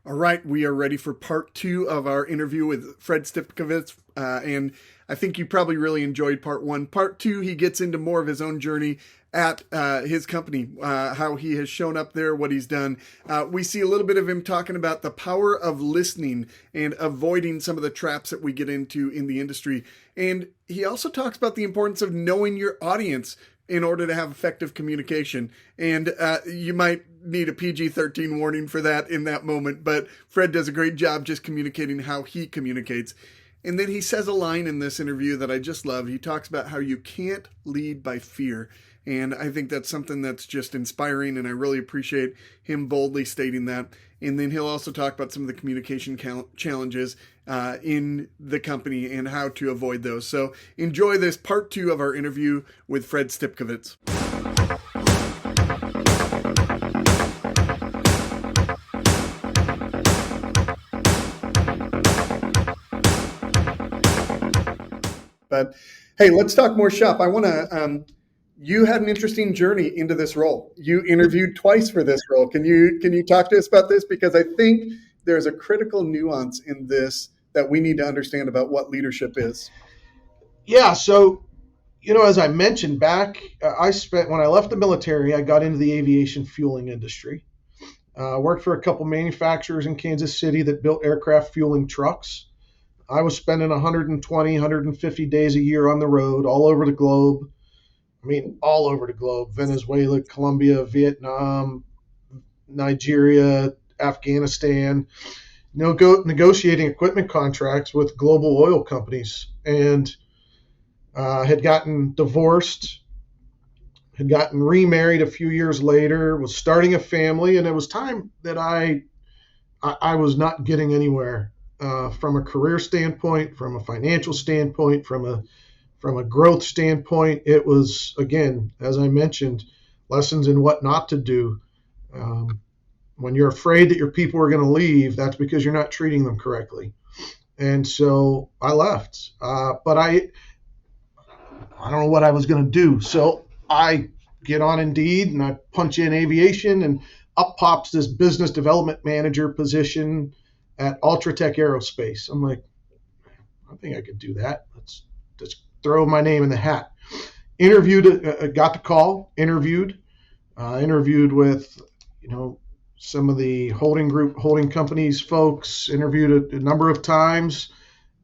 All right, we are ready for part two of our interview with Fred Stipkovits. And I think you probably really enjoyed part one. Part two, he gets into more of his own journey at his company, how he has shown up there, what he's done. We see a little bit of him talking about the power of listening and avoiding some of the traps that we get into in the industry. And he also talks about the importance of knowing your audience in order to have effective communication. And you might need a PG-13 warning for that in that moment, but Fred does a great job just communicating how he communicates. And then he says a line in this interview that I just love. He talks about how you can't lead by fear. And I think that's something that's just inspiring, and I really appreciate him boldly stating that. And then he'll also talk about some of the communication challenges in the company and how to avoid those. So enjoy this part two of our interview with Fred Stipkovits. But hey, let's talk more shop. I want to. You had an interesting journey into this role. You interviewed twice for this role. Can you talk to us about this? Because I think there's a critical nuance in this that we need to understand about what leadership is. Yeah. So, as I mentioned back, when I left the military, I got into the aviation fueling industry. Worked for a couple manufacturers in Kansas City that built aircraft fueling trucks. I was spending 120, 150 days a year on the road all over the globe. All over the globe: Venezuela, Colombia, Vietnam, Nigeria, Afghanistan, negotiating equipment contracts with global oil companies, and had gotten divorced, had gotten remarried a few years later, was starting a family, and it was time that I was not getting anywhere from a career standpoint, from a financial standpoint, from a growth standpoint. It was, again, as I mentioned, lessons in what not to do. When you're afraid that your people are going to leave, that's because you're not treating them correctly. And so I left. But I don't know what I was going to do. So I get on Indeed and I punch in aviation, and up pops this business development manager position at UltraTech Aerospace. I'm like, I think I could do that. Let's throw my name in the hat. Interviewed, got the call, interviewed with, some of the holding companies folks, interviewed a number of times,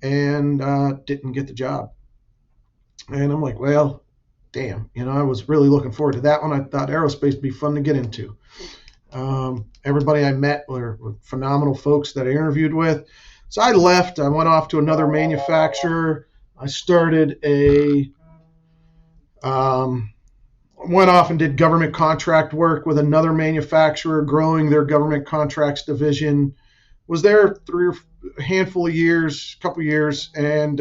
and didn't get the job. And I'm like, well, damn, I was really looking forward to that one. I thought aerospace would be fun to get into. Everybody I met were phenomenal folks that I interviewed with. So I left. I went off to another manufacturer. I went off and did government contract work with another manufacturer, growing their government contracts division. Was there a handful of years, couple years, and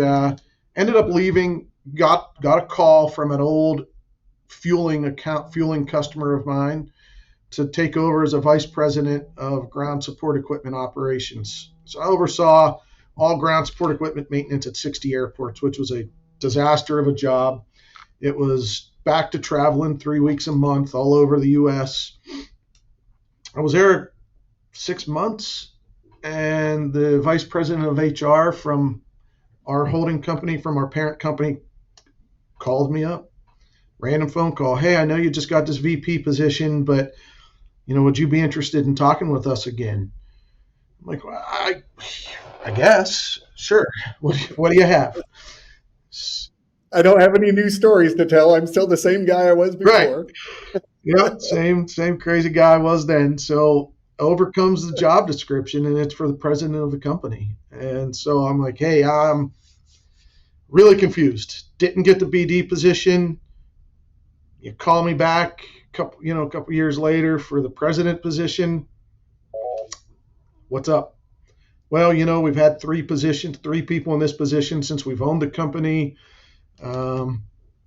ended up leaving. Got a call from an old fueling customer of mine to take over as a vice president of ground support equipment operations. So I oversaw all ground support equipment maintenance at 60 airports, which was a disaster of a job. It was back to traveling 3 weeks a month all over the U.S. I was there 6 months, and the vice president of HR from our holding company, from our parent company, called me up. Random phone call. Hey, I know you just got this VP position, but would you be interested in talking with us again? I'm like, well, I guess, sure. What do you have? I don't have any new stories to tell. I'm still the same guy I was before. Right. Yeah, same crazy guy I was then. So over comes the job description, and it's for the president of the company. And so I'm like, hey, I'm really confused. Didn't get the BD position. You call me back a couple years later for the president position. What's up? Well, we've had three people in this position since we've owned the company.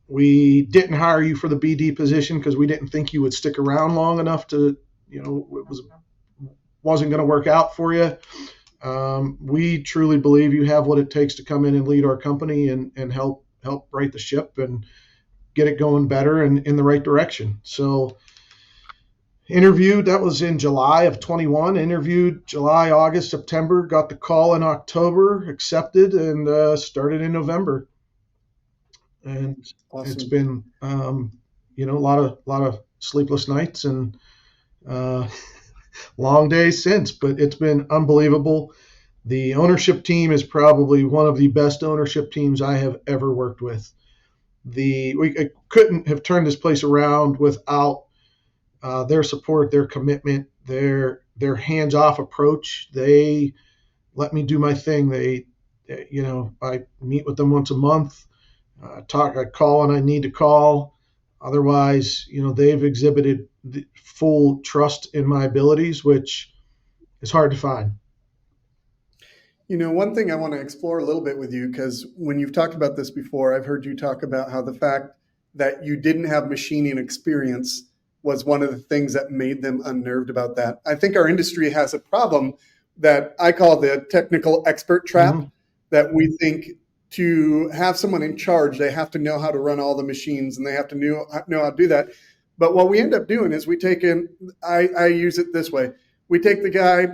We didn't hire you for the BD position because we didn't think you would stick around long enough to, it wasn't going to work out for you. We truly believe you have what it takes to come in and lead our company and help right the ship and get it going better and in the right direction. So Interviewed, that was in July of 21. Interviewed July, August, September, got the call in October, accepted, and started in November. And it's Awesome. been, a lot of sleepless nights and uh, long days since, but it's been unbelievable. The ownership team is probably one of the best ownership teams I have ever worked with. We couldn't have turned this place around without their support, their commitment, their hands-off approach. They let me do my thing. I meet with them once a month. I call when I need to call. Otherwise, they've exhibited full trust in my abilities, which is hard to find. One thing I want to explore a little bit with you, because when you've talked about this before, I've heard you talk about how the fact that you didn't have machining experience was one of the things that made them unnerved about that. I think our industry has a problem that I call the technical expert trap, Mm-hmm. that we think to have someone in charge, they have to know how to run all the machines and they have to know how to do that. But what we end up doing is I use it this way. We take the guy,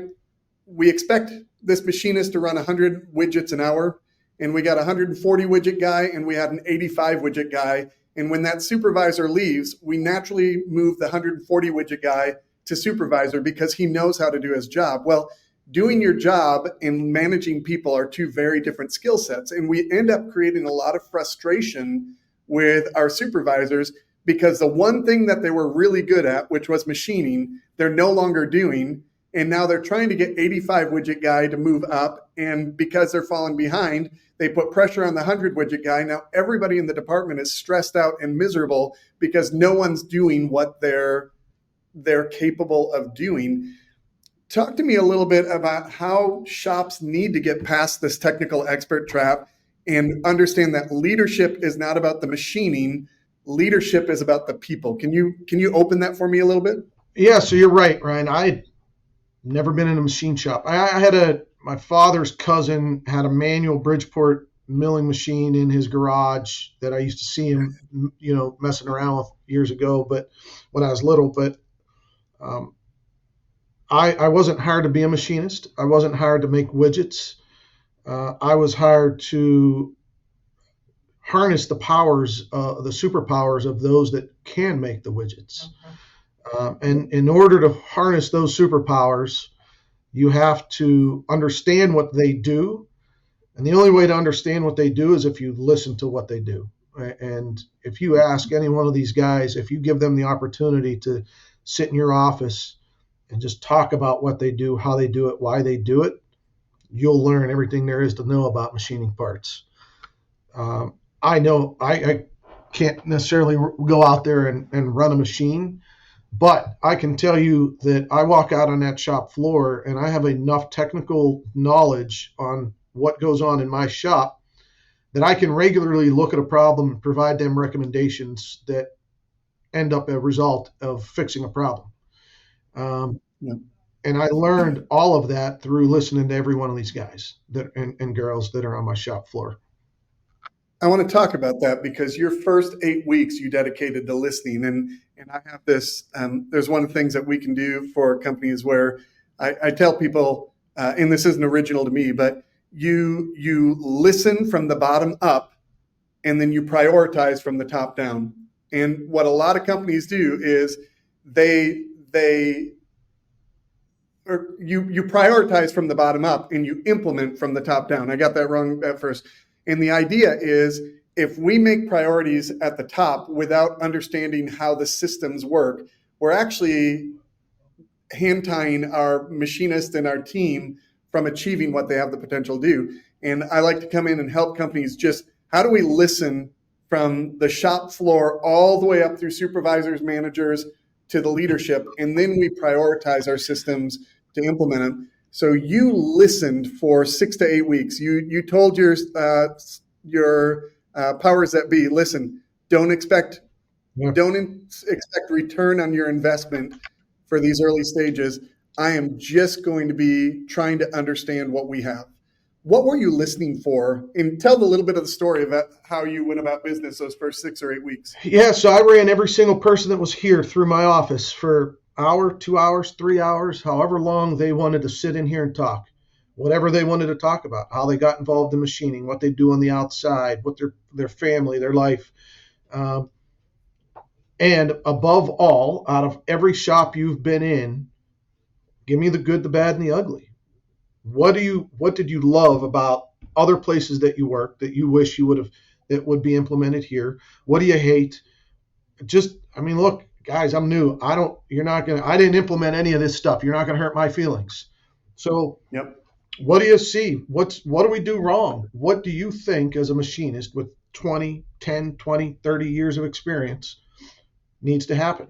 we expect this machinist to run 100 widgets an hour, and we got a 140 widget guy and we had an 85 widget guy. And when that supervisor leaves, we naturally move the 140 widget guy to supervisor because he knows how to do his job. Well, doing your job and managing people are two very different skill sets. And we end up creating a lot of frustration with our supervisors because the one thing that they were really good at, which was machining, they're no longer doing. And now they're trying to get 85 widget guy to move up. And because they're falling behind, they put pressure on the 100 widget guy. Now everybody in the department is stressed out and miserable because no one's doing what they're capable of doing. Talk to me a little bit about how shops need to get past this technical expert trap and understand that leadership is not about the machining. Leadership is about the people. Can you open that for me a little bit? Yeah, so you're right, Ryan. I'd never been in a machine shop. I had my father's cousin had a manual Bridgeport milling machine in his garage that I used to see him, messing around with years ago, but when I was little. But um, I wasn't hired to be a machinist. I wasn't hired to make widgets. I was hired to harness the powers, the superpowers of those that can make the widgets. And in order to harness those superpowers, you have to understand what they do. And the only way to understand what they do is if you listen to what they do. And if you ask any one of these guys, if you give them the opportunity to sit in your office and just talk about what they do, how they do it, why they do it, you'll learn everything there is to know about machining parts. I know I can't necessarily go out there and run a machine, but I can tell you that I walk out on that shop floor and I have enough technical knowledge on what goes on in my shop that I can regularly look at a problem and provide them recommendations that end up a result of fixing a problem. Yeah. And I learned all of that through listening to every one of these guys and girls that are on my shop floor. I want to talk about that because your first 8 weeks you dedicated to listening, and I have this. There's one of the things that we can do for companies where I tell people, and this isn't original to me, but you listen from the bottom up, and then you prioritize from the top down. And what a lot of companies do is they or you prioritize from the bottom up and you implement from the top down. I got that wrong at first. And the idea is if we make priorities at the top without understanding how the systems work, we're actually hand tying our machinist and our team from achieving what they have the potential to do. And I like to come in and help companies just how do we listen from the shop floor all the way up through supervisors, managers to the leadership, and then we prioritize our systems to implement them. So you listened for 6 to 8 weeks. You told your powers that be, listen, don't expect return on your investment for these early stages. I am just going to be trying to understand what we have. What were you listening for? And tell a little bit of the story about how you went about business those first 6 or 8 weeks. Yeah, so I ran every single person that was here through my office for hour, 2 hours, 3 hours, however long they wanted to sit in here and talk, whatever they wanted to talk about, how they got involved in machining, what they do on the outside, what their family, their life. Um, and above all, out of every shop you've been in, give me the good, the bad, and the ugly. What did you love about other places that you work that you wish you would have that would be implemented here? What do you hate? Just, I mean, look, guys, I'm new. I didn't implement any of this stuff. You're not gonna hurt my feelings. So Yep. what do you see? What do we do wrong? What do you think as a machinist with 20, 10, 20, 30 years of experience needs to happen?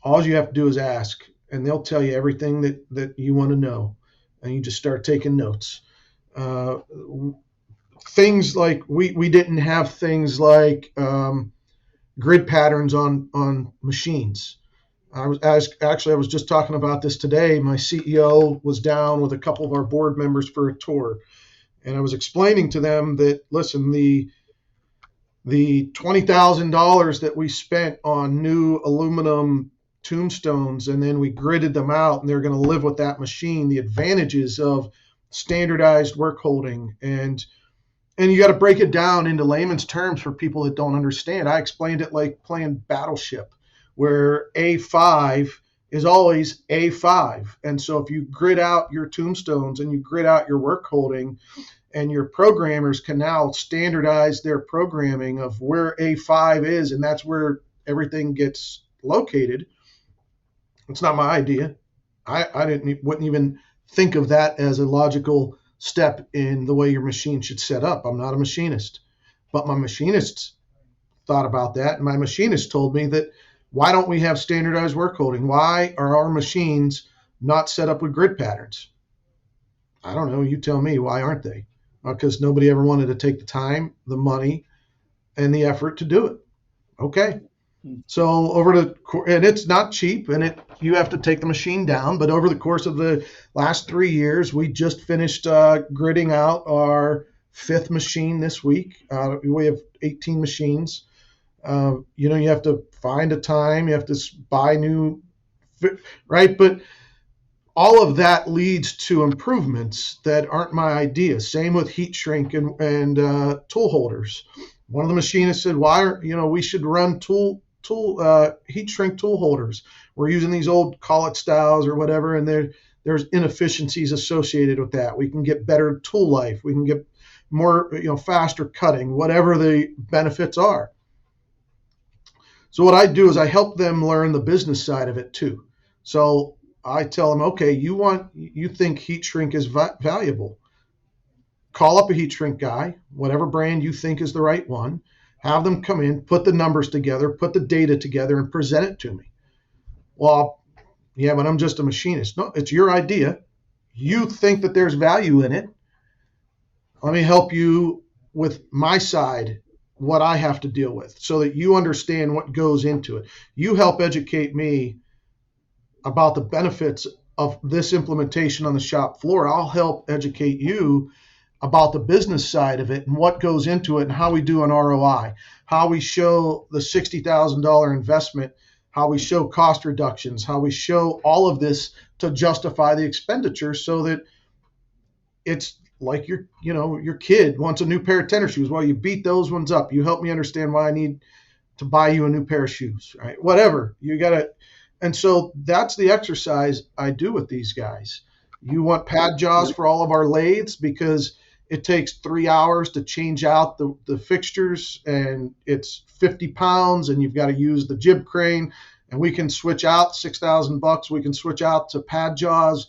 All you have to do is ask, and they'll tell you everything that you want to know, and you just start taking notes. Uh, Things like we didn't have things like grid patterns on machines. I was just talking about this today. My CEO was down with a couple of our board members for a tour, and I was explaining to them that, listen, the $20,000 that we spent on new aluminum tombstones, and then we gridded them out, and they're going to live with that machine. The advantages of standardized work holding, and you got to break it down into layman's terms for people that don't understand. I explained it like playing Battleship, where A5 is always A5. And so if you grid out your tombstones and you grid out your work holding, and your programmers can now standardize their programming of where A5 is, and that's where everything gets located. It's not my idea. Wouldn't even think of that as a logical step in the way your machine should set up. I'm not a machinist, but my machinists thought about that, and my machinist told me that, why don't we have standardized work holding? Why are our machines not set up with grid patterns? I don't know. You tell me. Why aren't they? Because nobody ever wanted to take the time, the money, and the effort to do it. Okay. So and it's not cheap, and you have to take the machine down. But over the course of the last 3 years, we just finished gridding out our 5th machine this week. We have 18 machines. You have to find a time, you have to buy new, right? But all of that leads to improvements that aren't my idea. Same with heat shrink and tool holders. One of the machinists said, we should run heat shrink tool holders. We're using these old collet styles or whatever, and there's inefficiencies associated with that. We can get better tool life. We can get more, faster cutting, whatever the benefits are. So what I do is I help them learn the business side of it too. So I tell them, okay, you think heat shrink is valuable. Call up a heat shrink guy, whatever brand you think is the right one, have them come in, put the numbers together, put the data together, and present it to me. Well, yeah, but I'm just a machinist. No, it's your idea. You think that there's value in it. Let me help you with my side, what I have to deal with, so that you understand what goes into it. You help educate me about the benefits of this implementation on the shop floor. I'll help educate you about the business side of it and what goes into it and how we do an ROI, how we show the $60,000 investment, how we show cost reductions, how we show all of this to justify the expenditure, so that it's like your kid wants a new pair of tennis shoes. Well, you beat those ones up. You help me understand why I need to buy you a new pair of shoes, right? Whatever. You got to. And so that's the exercise I do with these guys. You want pad jaws for all of our lathes because it takes 3 hours to change out the fixtures, and it's 50 pounds, and you've got to use the jib crane, and we can switch out $6,000. We can switch out to pad jaws,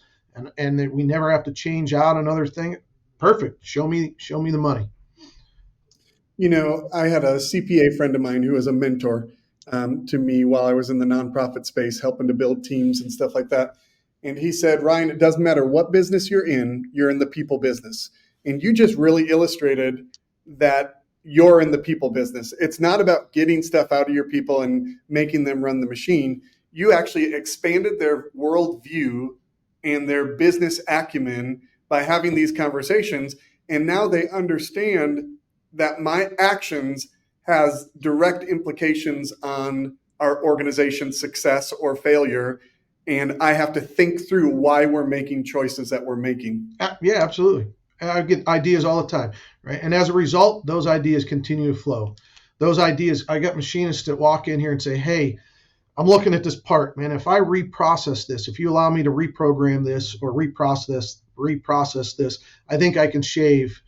and that we never have to change out another thing. Perfect. Show me the money. I had a CPA friend of mine who was a mentor to me while I was in the nonprofit space, helping to build teams and stuff like that. And he said, Ryan, it doesn't matter what business you're in the people business. And you just really illustrated that you're in the people business. It's not about getting stuff out of your people and making them run the machine. You actually expanded their worldview and their business acumen by having these conversations. And now they understand that my actions has direct implications on our organization's success or failure. And I have to think through why we're making choices that we're making. Yeah, absolutely. I get ideas all the time, right? And as a result, those ideas continue to flow. Those ideas, I got machinists that walk in here and say, hey, I'm looking at this part, man. If I reprocess this, if you allow me to reprogram this or reprocess this, I think I can shave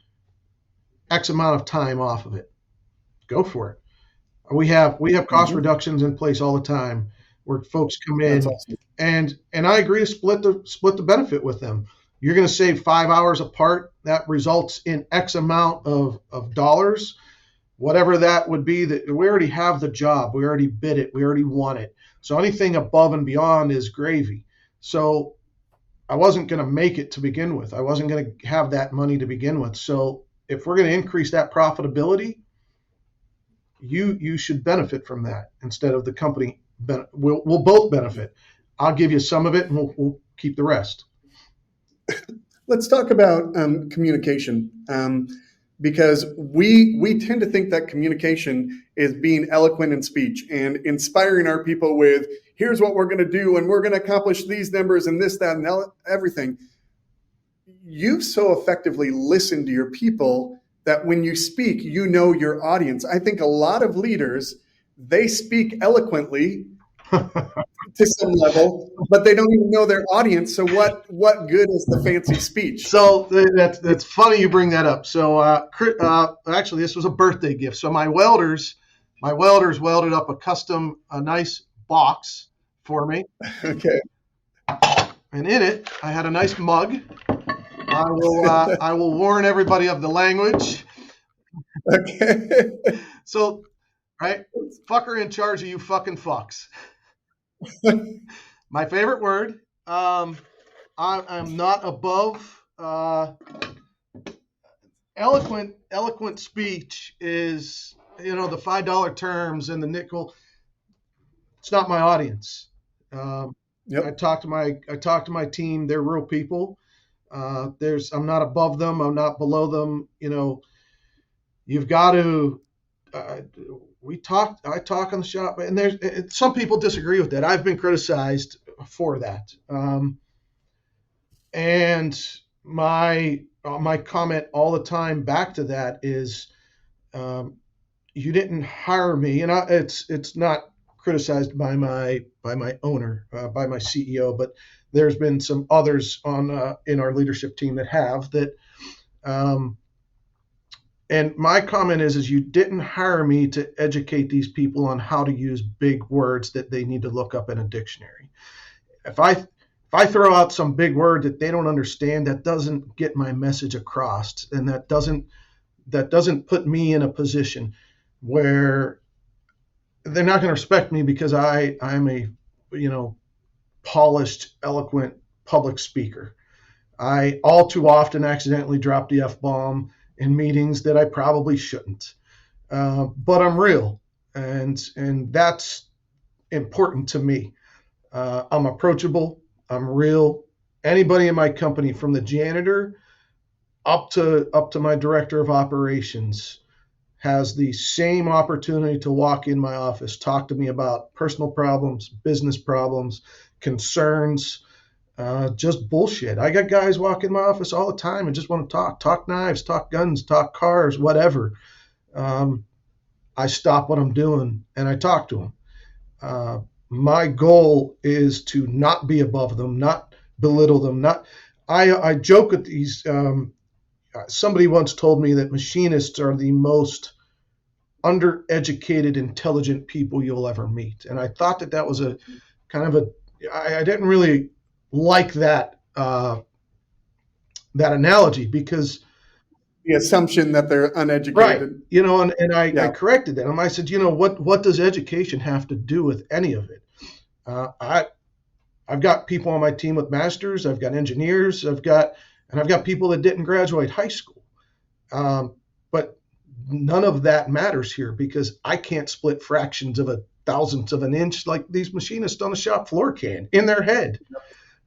X amount of time off of it. Go for it. We have cost reductions in place all the time where folks come in. That's awesome. And I agree to split the benefit with them. You're going to save 5 hours apart. That results in X amount of dollars, whatever that would be. That we already have the job. We already bid it. We already won it. So anything above and beyond is gravy. So I wasn't going to make it to begin with. I wasn't going to have that money to begin with. So if we're going to increase that profitability, you should benefit from that instead of the company. We'll both benefit. I'll give you some of it, and we'll keep the rest. Let's talk about communication, because we tend to think that communication is being eloquent in speech and inspiring our people with, here's what we're going to do, and we're going to accomplish these numbers and this, that, and everything. You so effectively listen to your people that when you speak, you know your audience. I think a lot of leaders, they speak eloquently to some level, but they don't even know their audience. So what good is the fancy speech? So that's funny you bring that up. So actually, this was a birthday gift. So my welders welded up a nice box for me. Okay. And in it, I had a nice mug. I will warn everybody of the language. Okay. So, right, fucker in charge of you fucking fucks. My favorite word. I'm not above eloquent speech is, the $5 terms and the nickel. It's not my audience. Yep. I talk to my team. They're real people. I'm not above them. I'm not below them. You've got to. I talk on the shop, and some people disagree with that. I've been criticized for that. And my comment all the time back to that is, you didn't hire me, and it's not criticized by my owner, by my CEO, but there's been some others in our leadership team that have that. And my comment is you didn't hire me to educate these people on how to use big words that they need to look up in a dictionary. If I throw out some big word that they don't understand, that doesn't get my message across, and that doesn't put me in a position where they're not going to respect me because I'm a polished, eloquent public speaker. I all too often accidentally drop the F-bomb in meetings that I probably shouldn't. But I'm real, and that's important to me. I'm approachable. I'm real. Anybody in my company, from the janitor up to my director of operations, has the same opportunity to walk in my office, talk to me about personal problems, business problems, concerns, just bullshit. I got guys walk in my office all the time and just want to talk knives, talk guns, talk cars, whatever. I stop what I'm doing and I talk to them. My goal is to not be above them, not belittle them. I joke with these. Somebody once told me that machinists are the most undereducated, intelligent people you'll ever meet. And I thought that was a kind of I didn't really like that analogy, because the assumption that they're uneducated. Right. And I corrected them. I said, what does education have to do with any of it? I've got people on my team with masters. I've got engineers. I've got people that didn't graduate high school. But none of that matters here, because I can't split fractions of a thousandth of an inch like these machinists on the shop floor can in their head.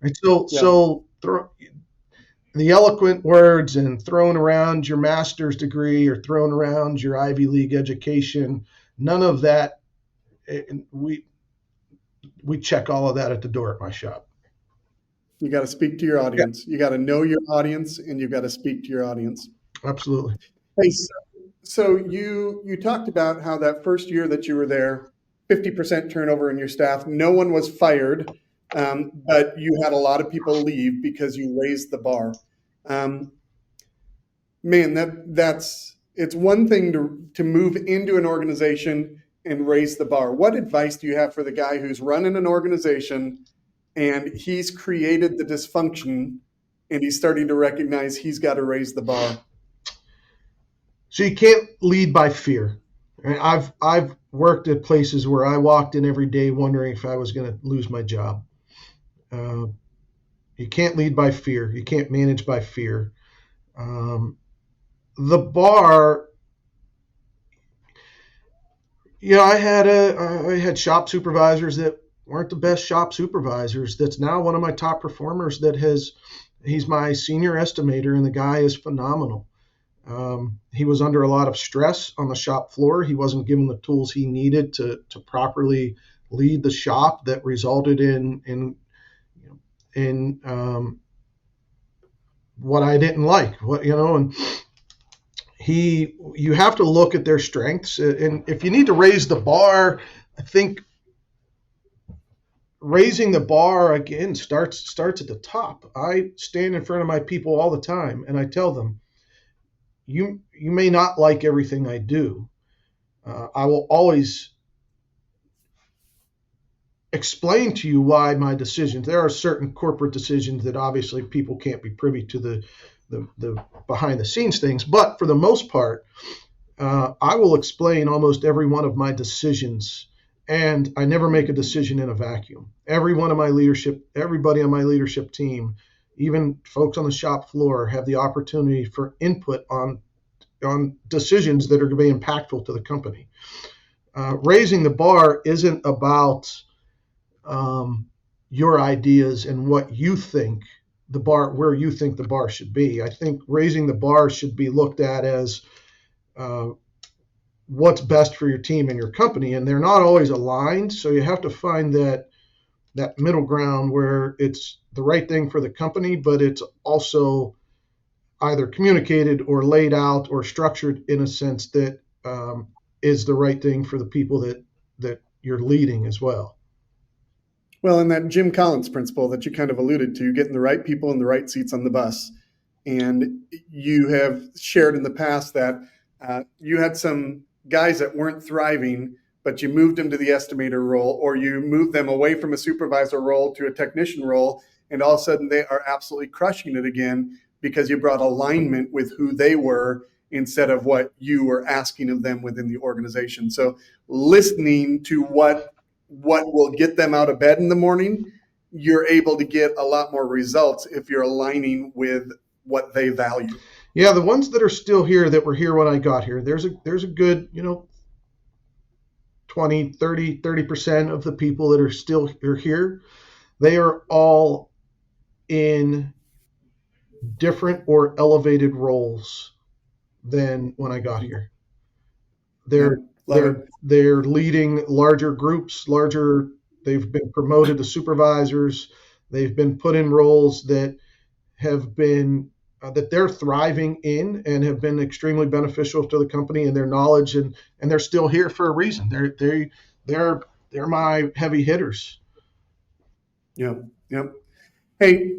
Right? So the eloquent words and throwing around your master's degree or throwing around your Ivy League education, none of that. we check all of that at the door at my shop. You got to speak to your Yeah, audience. You got to know your audience, and you got to speak to your audience. absolutely. Hey, so you talked about how that first year that you were there, 50% turnover in your staff. No one was fired, but you had a lot of people leave because you raised the bar. Um, Man, that's it's one thing to move into an organization and raise the bar. What advice do you have for the guy who's running an organization and he's created the dysfunction and he's starting to recognize he's got to raise the bar? So you can't lead by fear. I've worked at places where I walked in every day wondering if I was going to lose my job. Uh, you can't lead by fear. You can't manage by fear. Um, the bar, I had shop supervisors that weren't the best shop supervisors. That's now one of my top performers. He's my senior estimator, and the guy is phenomenal. He was under a lot of stress on the shop floor. He wasn't given the tools he needed to properly lead the shop. That resulted in what I didn't like. And you have to look at their strengths, and if you need to raise the bar, I think raising the bar again starts at the top. I stand in front of my people all the time, and I tell them, you may not like everything I do. I will always explain to you why my decisions. There are certain corporate decisions that obviously people can't be privy to the behind the scenes things, but for the most part, I will explain almost every one of my decisions, and I never make a decision in a vacuum. Everybody on my leadership team, even folks on the shop floor, have the opportunity for input on decisions that are going to be impactful to the company. Raising the bar isn't about your ideas and what you think where you think the bar should be. I think raising the bar should be looked at as what's best for your team and your company, and they're not always aligned. So you have to find that middle ground where it's the right thing for the company, but it's also either communicated or laid out or structured in a sense that is the right thing for the people that you're leading as well. Well, and that Jim Collins principle that you kind of alluded to, getting the right people in the right seats on the bus. And you have shared in the past that you had some guys that weren't thriving, but you moved them to the estimator role, or you moved them away from a supervisor role to a technician role, and all of a sudden they are absolutely crushing it again because you brought alignment with who they were instead of what you were asking of them within the organization. So listening to what will get them out of bed in the morning, you're able to get a lot more results if you're aligning with what they value. Yeah, the ones that are still here that were here when I got here, there's a good, 20, 30% of the people that are here. They are all in different or elevated roles than when I got here. They're leading larger groups, they've been promoted to supervisors, they've been put in roles that have been that they're thriving in and have been extremely beneficial to the company and their knowledge, and they're still here for a reason. They're my heavy hitters. Yep. Hey,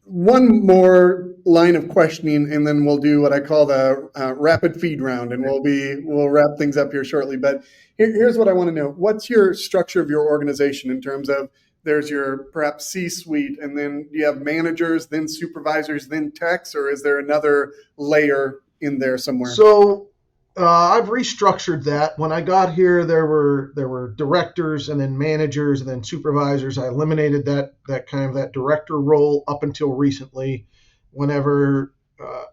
one more line of questioning, and then we'll do what I call the rapid feed round, and we'll wrap things up here shortly. But here's what I want to know: what's your structure of your organization in terms of there's your perhaps C-suite, and then you have managers, then supervisors, then techs, or is there another layer in there somewhere? So I've restructured that. When I got here, there were directors and then managers and then supervisors. I eliminated that kind of that director role up until recently, whenever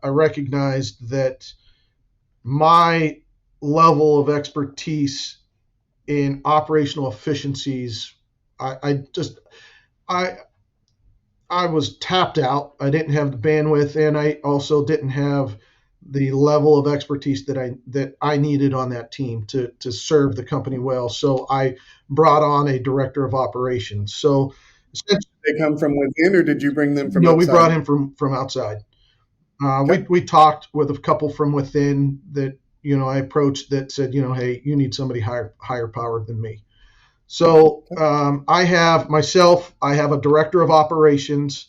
I recognized that my level of expertise in operational efficiencies, I was tapped out. I didn't have the bandwidth, and I also didn't have the level of expertise that I needed on that team to serve the company well. So I brought on a director of operations. So essentially, They come from within, or did you bring them from no, we brought outside? him from outside. Okay. We talked with a couple from within that I approached that said, hey, you need somebody higher powered than me. So Okay. I have a director of operations.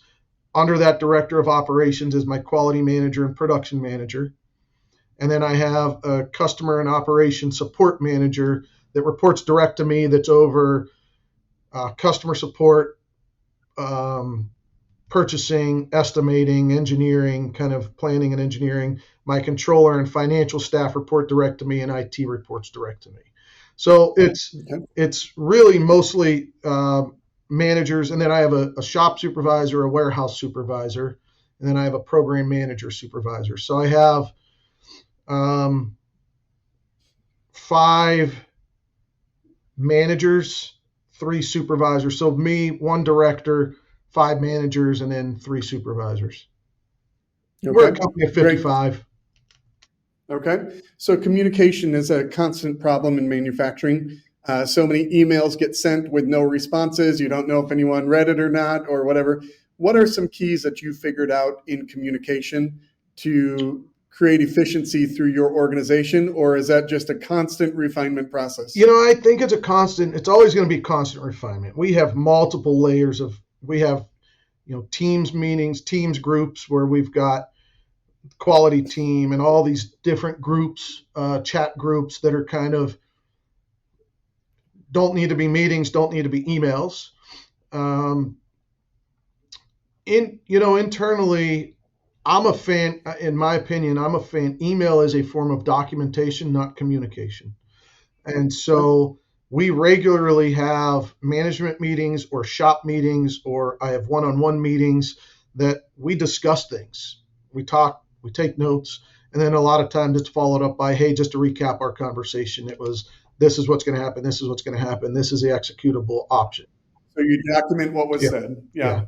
Under that director of operations is my quality manager and production manager. And then I have a customer and operation support manager that reports direct to me, that's over customer support, purchasing, estimating, engineering, kind of planning and engineering. My controller and financial staff report direct to me, and IT reports direct to me. So it's really mostly managers, and then I have a shop supervisor, a warehouse supervisor, and then I have a program manager supervisor. So I have 5 managers, 3 supervisors. So me, 1 director, 5 managers, and then 3 supervisors. Okay. We're a company of 55. Great. Okay. So communication is a constant problem in manufacturing. So many emails get sent with no responses. You don't know if anyone read it or not, or whatever. What are some keys that you figured out in communication to create efficiency through your organization, or is that just a constant refinement process? I think it's always going to be constant refinement. We have multiple layers we have, teams meetings, teams groups where we've got quality team and all these different groups, chat groups that are kind of don't need to be meetings, don't need to be emails. Internally, I'm a fan, in my opinion, email is a form of documentation, not communication. And so we regularly have management meetings or shop meetings, or I have one-on-one meetings that we discuss things. We talk, we take notes, and then a lot of times it's followed up by, hey, just to recap our conversation, it was, this is what's going to happen, this is what's going to happen, this is the executable option. So you document what was said. Yeah.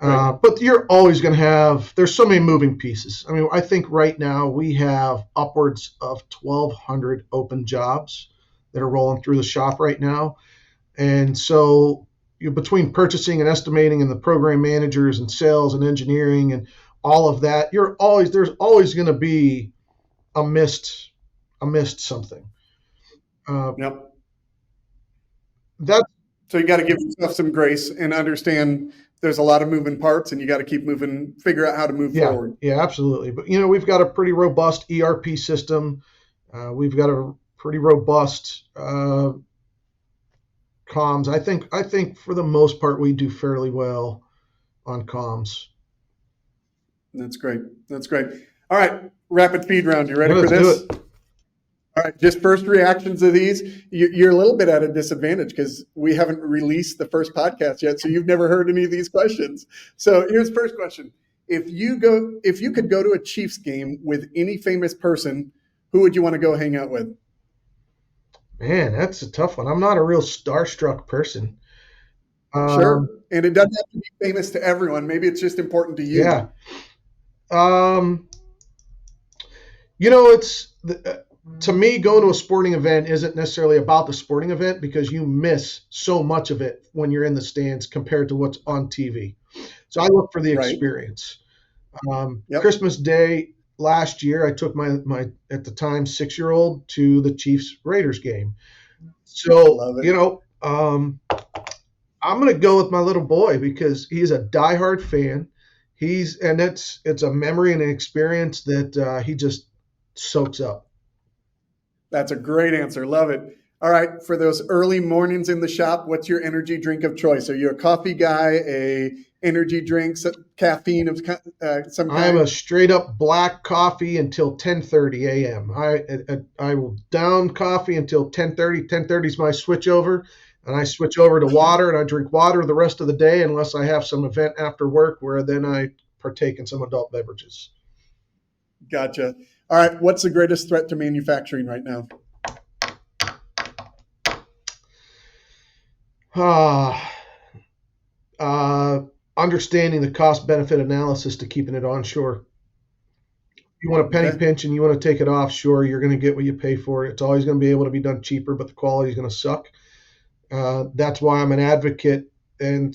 But you're always going to have, there's so many moving pieces. I mean, I think right now we have upwards of 1,200 open jobs that are rolling through the shop right now. And so between purchasing and estimating and the program managers and sales and engineering and all of that, there's always going to be a missed something. Yep. So you got to give yourself some grace and understand there's a lot of moving parts, and you got to keep moving, figure out how to move forward. Yeah, absolutely. But we've got a pretty robust ERP system. We've got a pretty robust comms. I think for the most part we do fairly well on comms. That's great. All right, rapid feed round. You ready for this? Let's do it. All right, just first reactions to these. You're a little bit at a disadvantage because we haven't released the first podcast yet, so you've never heard any of these questions. So here's the first question. If you could go to a Chiefs game with any famous person, who would you want to go hang out with? Man, that's a tough one. I'm not a real starstruck person. Sure. And it doesn't have to be famous to everyone. Maybe it's just important to you. Yeah. To me, going to a sporting event isn't necessarily about the sporting event, because you miss so much of it when you're in the stands compared to what's on TV. So I look for the experience. Christmas Day last year, I took my at the time 6-year-old to the Chiefs Raiders game. So I'm going to go with my little boy because he's a diehard fan. It's a memory and an experience that he just soaks up. That's a great answer. Love it. All right. For those early mornings in the shop, what's your energy drink of choice? Are you a coffee guy, a energy drink, caffeine of some kind? I'm a straight up black coffee until 10:30 a.m. I will down coffee until 10:30. 10:30 is my switch over, and I switch over to water, and I drink water the rest of the day unless I have some event after work where then I partake in some adult beverages. Gotcha. All right. What's the greatest threat to manufacturing right now? Understanding the cost-benefit analysis to keeping it onshore. You want a penny pinch and you want to take it offshore, you're going to get what you pay for. It's always going to be able to be done cheaper, but the quality is going to suck. That's why I'm an advocate and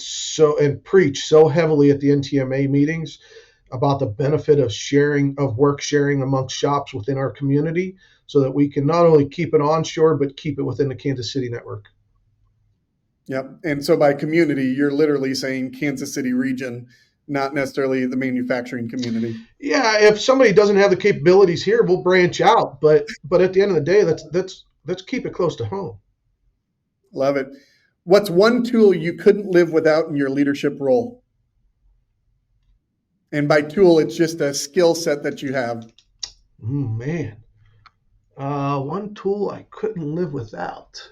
preach so heavily at the NTMA meetings about the benefit of work sharing amongst shops within our community, so that we can not only keep it onshore but keep it within the Kansas City network. Yep. And so by community, you're literally saying Kansas City region, not necessarily the manufacturing community. Yeah, if somebody doesn't have the capabilities here, we'll branch out. But at the end of the day, let's keep it close to home. Love it. What's one tool you couldn't live without in your leadership role? And by tool, it's just a skill set that you have. Man, one tool I couldn't live without.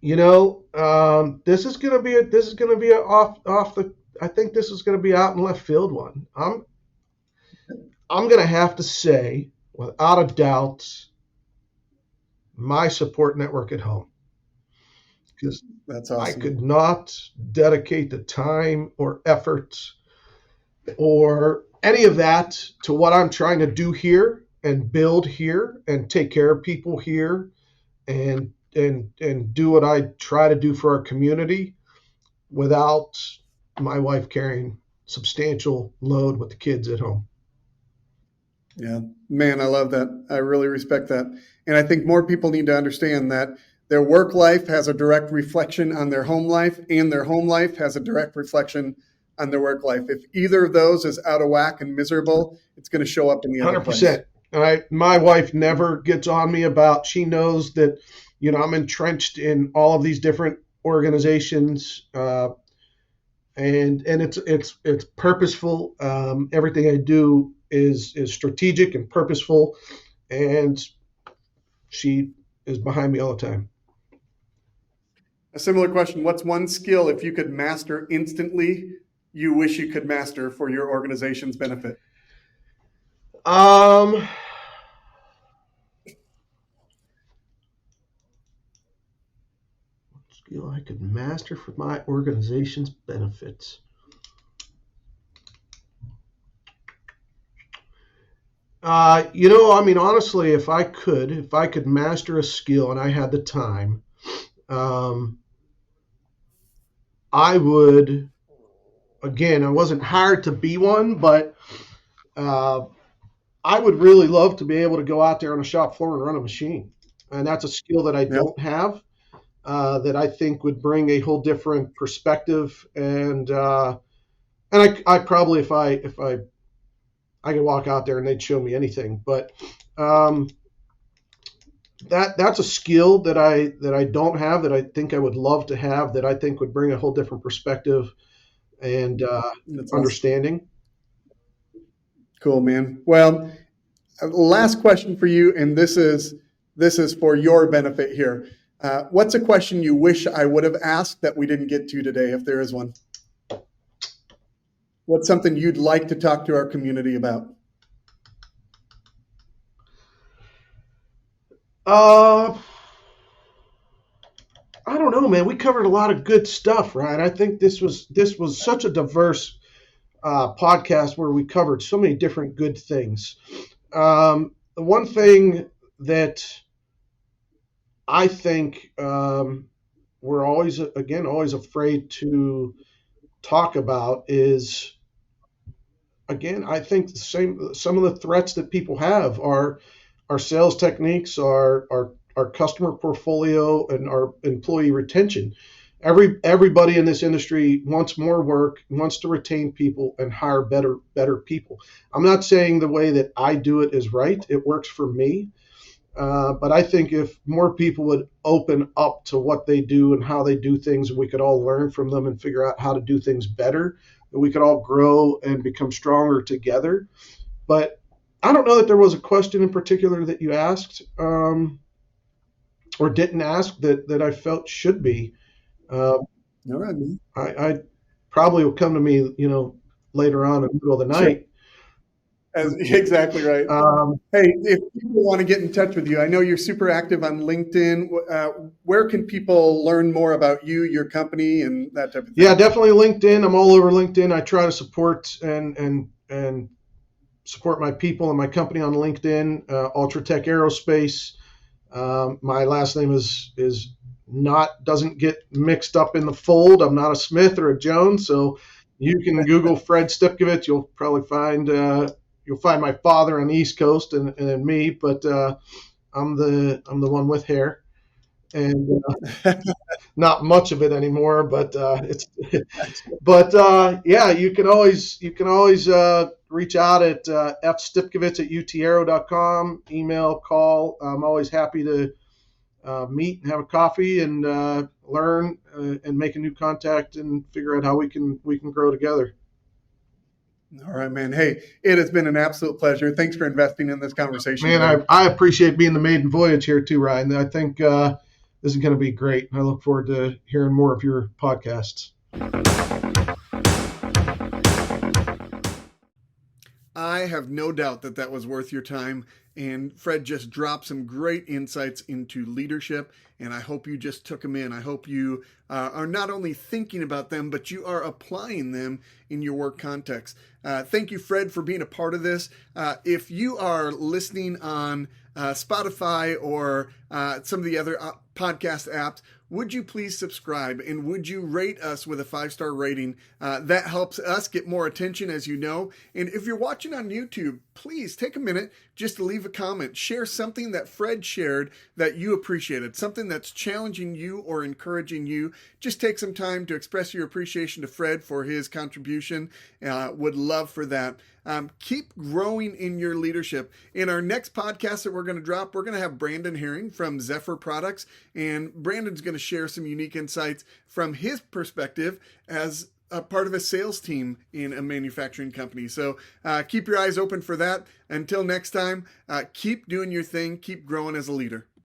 This is gonna be a off the. I think this is gonna be out in left field one. I'm gonna have to say, without a doubt, my support network at home, because that's awesome. I could not dedicate the time or effort or any of that to what I'm trying to do here and build here and take care of people here and do what I try to do for our community without my wife carrying substantial load with the kids at home. Yeah, man, I love that. I really respect that. And I think more people need to understand that their work life has a direct reflection on their home life, and their home life has a direct reflection on their work life. If either of those is out of whack and miserable, it's going to show up in the other 100%. All right. My wife never gets on me about, she knows that, I'm entrenched in all of these different organizations, and it's purposeful. Everything I do is strategic and purposeful, and she is behind me all the time. A similar question: what's one skill, if you could master instantly, you wish you could master for your organization's benefit? Skill I could master for my organization's benefits. Honestly, if I could master a skill and I had the time, I would. Again, I wasn't hired to be one, but I would really love to be able to go out there on a shop floor and run a machine. And that's a skill that I don't have, that I think would bring a whole different perspective. And I probably, if I could walk out there and they'd show me anything, but that's a skill that I don't have, that I think I would love to have, that I think would bring a whole different perspective and understanding. Awesome. Cool, man. Well, last question for you, and this is for your benefit here. What's a question you wish I would have asked that we didn't get to today, if there is one? What's something you'd like to talk to our community about? I don't know, man. We covered a lot of good stuff, right? I think this was such a diverse podcast where we covered so many different good things. The one thing that I think we're always afraid to talk about is, again, I think some of the threats that people have are our sales techniques, our customer portfolio, and our employee retention. Everybody in this industry wants more work, wants to retain people and hire better people. I'm not saying the way that I do it is right. It works for me. But I think if more people would open up to what they do and how they do things, and we could all learn from them and figure out how to do things better, that we could all grow and become stronger together. But I don't know that there was a question in particular that you asked or didn't ask that I felt should be. All right. I probably will come to me, later on in the middle of the night. Exactly right. Hey, if people want to get in touch with you, I know you're super active on LinkedIn. Where can people learn more about you, your company, and that type of thing? Yeah, definitely LinkedIn. I'm all over LinkedIn. I try to support and support my people and my company on LinkedIn, UltraTech Aerospace. My last name is not doesn't get mixed up in the fold. I'm not a Smith or a Jones, so you can Google Fred Stipkovits. You'll probably find my father on the East Coast and me, but I'm the one with hair and not much of it anymore. But it's yeah, you can always reach out at fstipkovits@utaero.com. Email, call. I'm always happy to meet and have a coffee and learn and make a new contact and figure out how we can grow together. All right, man. Hey, it has been an absolute pleasure. Thanks for investing in this conversation. Man, I appreciate being the maiden voyage here too, Ryan. I think this is going to be great. I look forward to hearing more of your podcasts. I have no doubt that that was worth your time. And Fred just dropped some great insights into leadership, and I hope you just took them in. I hope you are not only thinking about them, but you are applying them in your work context. Thank you, Fred, for being a part of this. If you are listening on Spotify or some of the other podcast apps, would you please subscribe and would you rate us with a 5-star rating? That helps us get more attention, as you know. And if you're watching on YouTube, please take a minute just to leave a comment. Share something that Fred shared that you appreciated, something that's challenging you or encouraging you. Just take some time to express your appreciation to Fred for his contribution. Would love for that. Keep growing in your leadership. In our next podcast that we're going to drop, we're going to have Brandon Herring from Zephyr Products, and Brandon's going to share some unique insights from his perspective as a part of a sales team in a manufacturing company. So keep your eyes open for that. Until next time, keep doing your thing, keep growing as a leader.